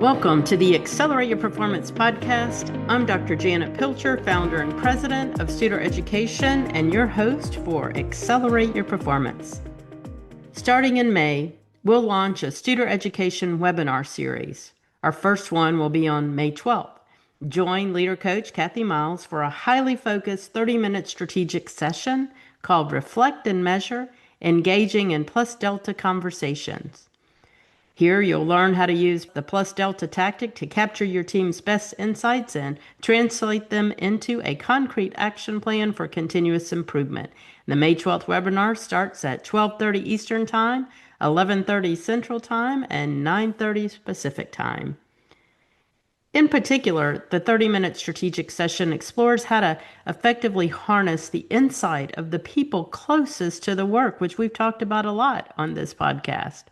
Welcome to the Accelerate Your Performance podcast. I'm Dr. Janet Pilcher, founder and president of Studer Education, and your host for Accelerate Your Performance. Starting in May, we'll launch a Studer Education webinar series. Our first one will be on May 12th. Join leader coach Kathy Miles for a highly focused 30-minute strategic session called Reflect and Measure, Engaging in Plus Delta Conversations. Here, you'll learn how to use the plus delta tactic to capture your team's best insights and translate them into a concrete action plan for continuous improvement. The May 12th webinar starts at 12:30 Eastern Time, 11:30 Central Time, and 9:30 Pacific Time. In particular, the 30-minute strategic session explores how to effectively harness the insight of the people closest to the work, which we've talked about a lot on this podcast.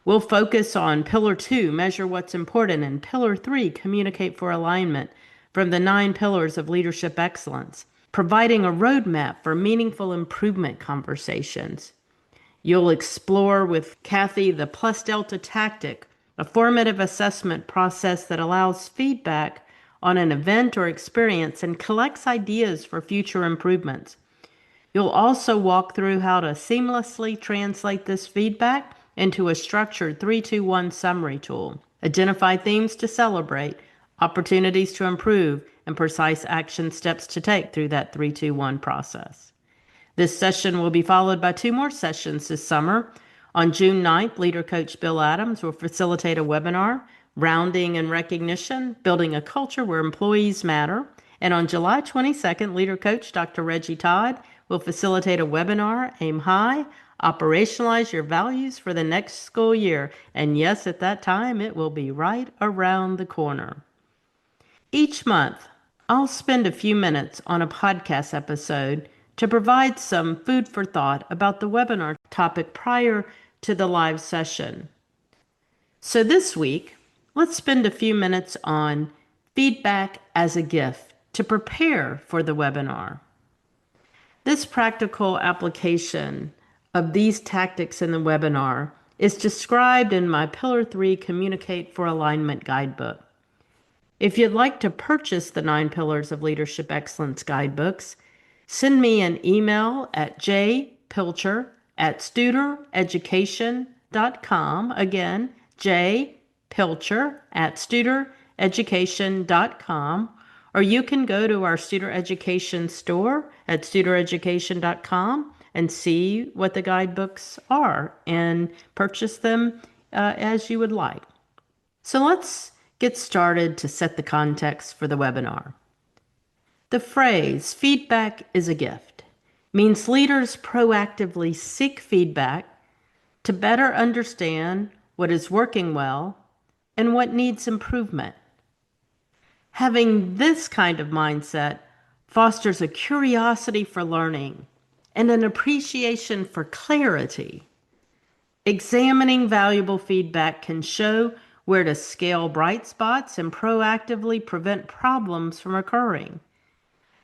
We'll focus on Pillar 2, measure what's important, and Pillar 3, communicate for alignment, from the 9 pillars of leadership excellence, providing a roadmap for meaningful improvement conversations. You'll explore with Kathy the plus delta tactic, a formative assessment process that allows feedback on an event or experience and collects ideas for future improvements. You'll also walk through how to seamlessly translate this feedback into a structured 3-2-1 summary tool. Identify themes to celebrate, opportunities to improve, and precise action steps to take through that 3-2-1 process. This session will be followed by 2 more sessions this summer. On June 9th, Leader Coach Bill Adams will facilitate a webinar, Rounding and Recognition, Building a Culture Where Employees Matter. And on July 22nd, Leader Coach Dr. Reggie Todd will facilitate a webinar, Aim High, Operationalize Your Values for the Next School Year. And yes, at that time, it will be right around the corner. Each month, I'll spend a few minutes on a podcast episode to provide some food for thought about the webinar topic prior to the live session. So this week, let's spend a few minutes on feedback as a gift to prepare for the webinar. This practical application of these tactics in the webinar is described in my Pillar 3 Communicate for Alignment guidebook. If you'd like to purchase the 9 Pillars of Leadership Excellence guidebooks, send me an email at jpilcher@studereducation.com. Again, jpilcher@studereducation.com. Or you can go to our Studer Education store at studereducation.com and see what the guidebooks are and purchase them as you would like. So let's get started to set the context for the webinar. The phrase, feedback is a gift, means leaders proactively seek feedback to better understand what is working well and what needs improvement. Having this kind of mindset fosters a curiosity for learning and an appreciation for clarity. Examining valuable feedback can show where to scale bright spots and proactively prevent problems from occurring.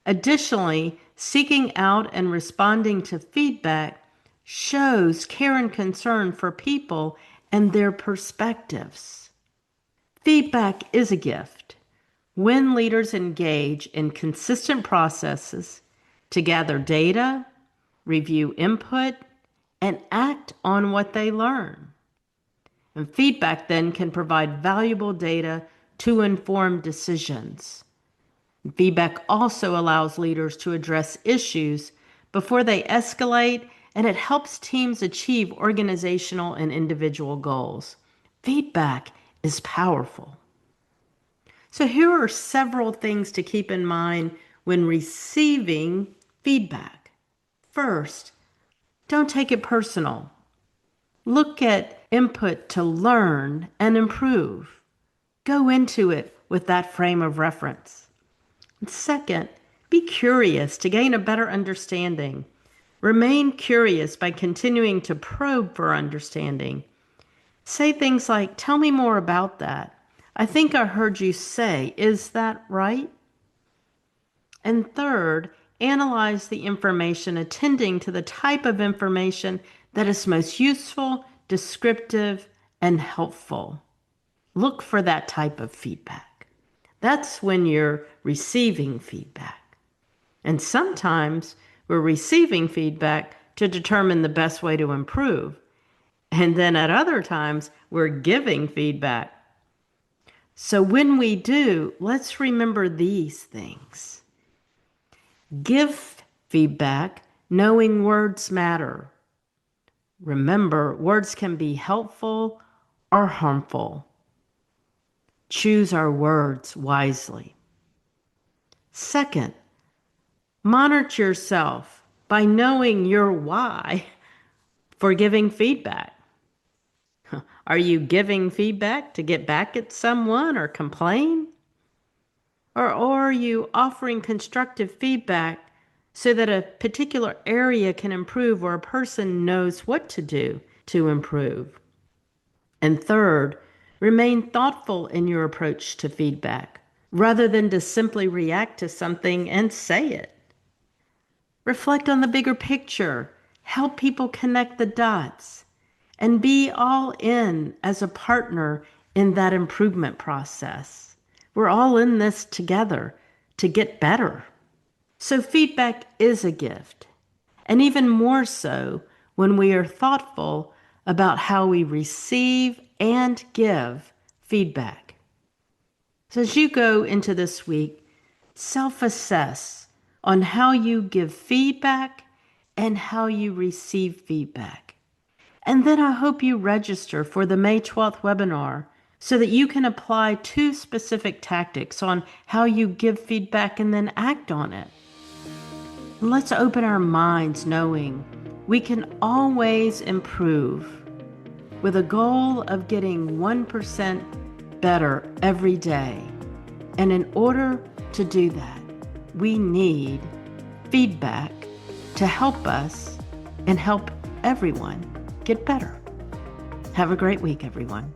Additionally, seeking out and responding to feedback shows care and concern for people and their perspectives. Feedback is a gift. When leaders engage in consistent processes to gather data, review input, and act on what they learn. And feedback then can provide valuable data to inform decisions. Feedback also allows leaders to address issues before they escalate, and it helps teams achieve organizational and individual goals. Feedback is powerful. So here are several things to keep in mind when receiving feedback. First, don't take it personal. Look at input to learn and improve. Go into it with that frame of reference. And second, be curious to gain a better understanding. Remain curious by continuing to probe for understanding. Say things like, tell me more about that. I think I heard you say, is that right? And third, analyze the information, attending to the type of information that is most useful, descriptive, and helpful. Look for that type of feedback. That's when you're receiving feedback. And sometimes we're receiving feedback to determine the best way to improve. And then at other times, we're giving feedback. So when we do, let's remember these things. Give feedback knowing words matter. Remember, words can be helpful or harmful. Choose our words wisely. Second, monitor yourself by knowing your why for giving feedback. Are you giving feedback to get back at someone or complain? Or are you offering constructive feedback so that a particular area can improve or a person knows what to do to improve? And third, remain thoughtful in your approach to feedback rather than to simply react to something and say it. Reflect on the bigger picture, help people connect the dots, and be all in as a partner in that improvement process. We're all in this together to get better. So feedback is a gift, and even more so when we are thoughtful about how we receive and give feedback. So as you go into this week, self-assess on how you give feedback and how you receive feedback. And then I hope you register for the May 12th webinar so that you can apply 2 specific tactics on how you give feedback and then act on it. And let's open our minds knowing we can always improve with a goal of getting 1% better every day. And in order to do that, we need feedback to help us and help everyone get better. Have a great week, everyone.